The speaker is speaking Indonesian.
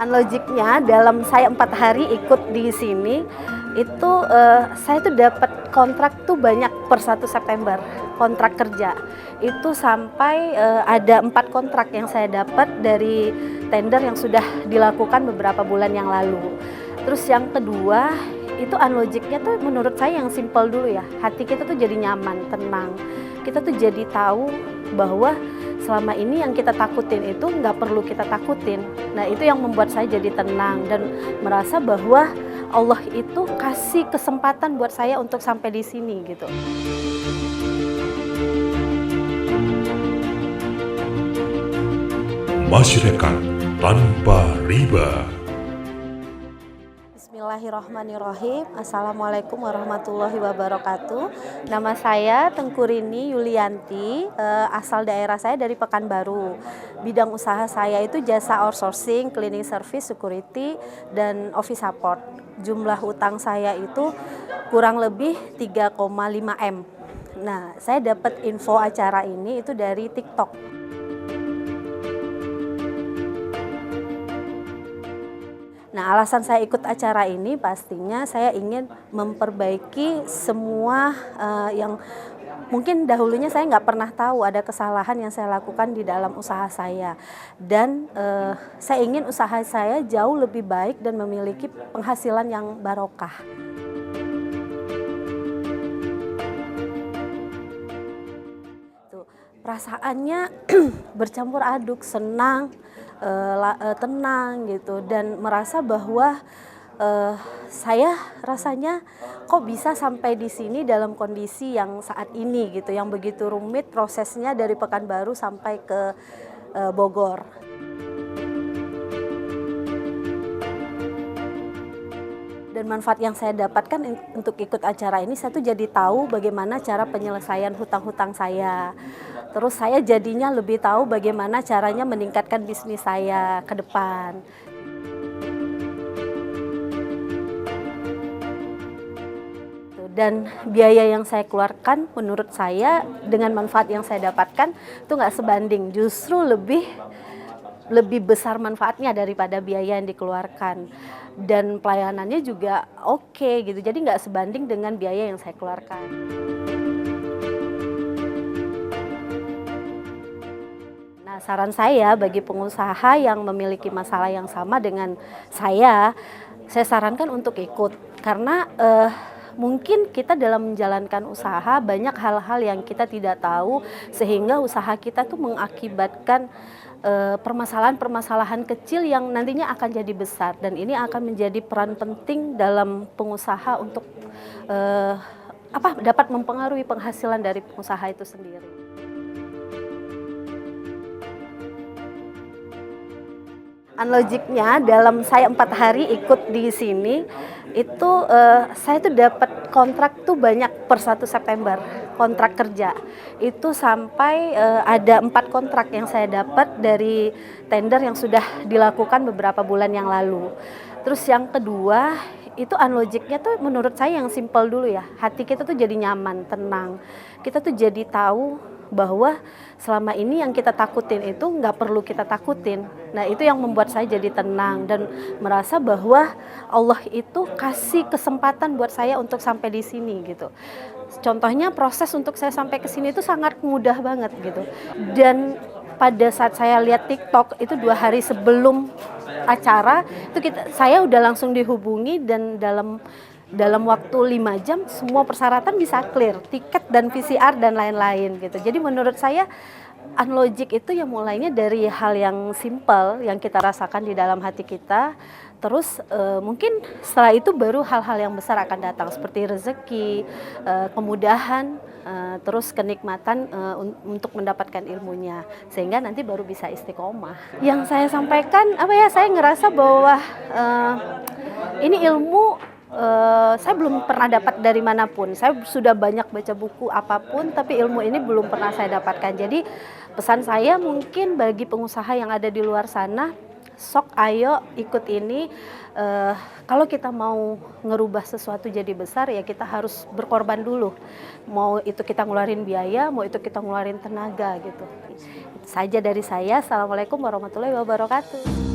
Unlogicnya dalam saya 4 hari ikut di sini itu saya tuh dapat kontrak tuh banyak per 1 September kontrak kerja itu sampai ada 4 kontrak yang saya dapat dari tender yang sudah dilakukan beberapa bulan yang lalu. Terus yang kedua itu unlogicnya tuh menurut saya yang simple dulu ya, hati kita tuh jadi nyaman, tenang, kita tuh jadi tahu bahwa selama ini yang kita takutin itu nggak perlu kita takutin. Nah itu yang membuat saya jadi tenang dan merasa bahwa Allah itu kasih kesempatan buat saya untuk sampai di sini gitu. Masyarakat tanpa riba. Bismillahirrahmanirrahim. Assalamualaikum warahmatullahi wabarakatuh. Nama saya Tengku Rini Yulianti, asal daerah saya dari Pekanbaru. Bidang usaha saya itu jasa outsourcing, cleaning service, security, dan office support. Jumlah utang saya itu kurang lebih 3,5 M. Nah, saya dapat info acara ini itu dari TikTok. Nah, alasan saya ikut acara ini pastinya saya ingin memperbaiki semua yang mungkin dahulunya saya nggak pernah tahu ada kesalahan yang saya lakukan di dalam usaha saya. Dan saya ingin usaha saya jauh lebih baik dan memiliki penghasilan yang barokah. Perasaannya bercampur aduk, senang, tenang gitu, dan merasa bahwa saya rasanya kok bisa sampai di sini dalam kondisi yang saat ini gitu, yang begitu rumit prosesnya dari Pekanbaru sampai ke Bogor. Dan manfaat yang saya dapatkan untuk ikut acara ini, saya tuh jadi tahu bagaimana cara penyelesaian hutang-hutang saya. Terus saya jadinya lebih tahu bagaimana caranya meningkatkan bisnis saya ke depan. Dan biaya yang saya keluarkan menurut saya dengan manfaat yang saya dapatkan itu nggak sebanding, justru lebih besar manfaatnya daripada biaya yang dikeluarkan. Dan pelayanannya juga oke gitu, jadi nggak sebanding dengan biaya yang saya keluarkan. Nah, saran saya bagi pengusaha yang memiliki masalah yang sama dengan saya sarankan untuk ikut. Karena mungkin kita dalam menjalankan usaha banyak hal-hal yang kita tidak tahu, sehingga usaha kita tuh mengakibatkan permasalahan-permasalahan kecil yang nantinya akan jadi besar, dan ini akan menjadi peran penting dalam pengusaha untuk dapat mempengaruhi penghasilan dari pengusaha itu sendiri. Unlogicnya dalam saya 4 hari ikut di sini itu saya tuh dapat kontrak tuh banyak per 1 September kontrak kerja itu sampai ada 4 kontrak yang saya dapat dari tender yang sudah dilakukan beberapa bulan yang lalu. Terus yang kedua itu unlogicnya tuh menurut saya yang simple dulu ya, hati kita tuh jadi nyaman, tenang, kita tuh jadi tahu bahwa selama ini yang kita takutin itu nggak perlu kita takutin. Nah itu yang membuat saya jadi tenang dan merasa bahwa Allah itu kasih kesempatan buat saya untuk sampai di sini gitu. Contohnya proses untuk saya sampai ke sini itu sangat mudah banget gitu. Dan pada saat saya lihat TikTok itu 2 hari sebelum acara itu saya udah langsung dihubungi, dan dalam waktu 5 jam semua persyaratan bisa clear, tiket dan PCR dan lain-lain gitu. Jadi menurut saya unlogic itu ya mulainya dari hal yang simple yang kita rasakan di dalam hati kita. Terus mungkin setelah itu baru hal-hal yang besar akan datang seperti rezeki, kemudahan, terus kenikmatan untuk mendapatkan ilmunya, sehingga nanti baru bisa istiqomah. Yang saya sampaikan saya ngerasa bahwa ini ilmu saya belum pernah dapat dari manapun. Saya sudah banyak baca buku apapun, tapi ilmu ini belum pernah saya dapatkan. Jadi pesan saya mungkin bagi pengusaha yang ada di luar sana, sok ayo ikut ini. Kalau kita mau ngerubah sesuatu jadi besar, ya kita harus berkorban dulu. Mau itu kita ngeluarin biaya, mau itu kita ngeluarin tenaga gitu. Itu saja dari saya. Assalamualaikum warahmatullahi wabarakatuh.